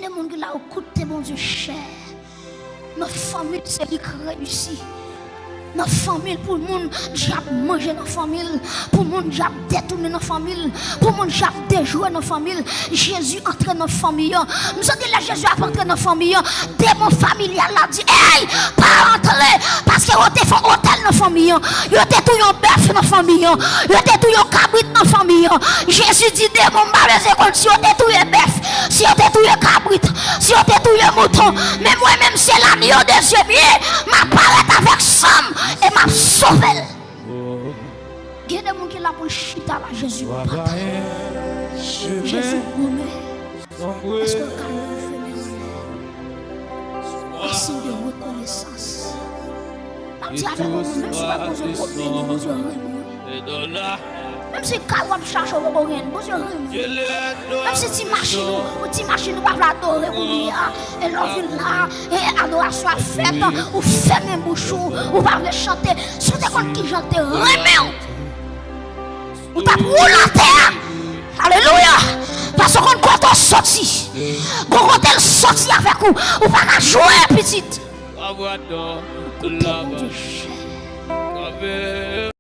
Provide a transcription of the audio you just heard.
des gens qui là écouté mon Dieu cher. Notre famille c'est qui réussit. Notre famille, pour le monde, j'ai mangé dans la famille. Pour le monde, j'ai détourné dans la famille. Pour le monde, j'ai déjoué dans la famille. Jésus entre dans la famille. Nous sommes là, Jésus a entré dans la famille. Démon familial a dit, hey, pas entrer. Parce que vous avez fait un hôtel dans la famille. Vous avez tout un bœuf dans la famille. Vous avez tout un cabrit dans la famille. Jésus dit, démon, si vous avez tout un bœuf, si vous avez tout un cabrit, si vous avez tout un mouton. Mais moi-même, c'est l'agneau des yeux bien. Ma parole avec somme. Et m'a sauvé. Il y a des gens qui sont là pour chuter là, Jésus. Jésus, est-ce que le calme fait mes signe de reconnaissance. Je dis avec vous, même si vous avez besoin de problème, vous avez même si vous cherchez vous avez besoin de même si tu machines, vous pouvez adorer, et l'envie là, et adoration à fête, ou fermer bouche, ou pouvez chanter, si vous avez qui chante, remets. Vous pouvez rouler la terre. Alléluia. Parce qu'on compte sorti. Quand on sorti avec vous, vous pouvez jouer petite.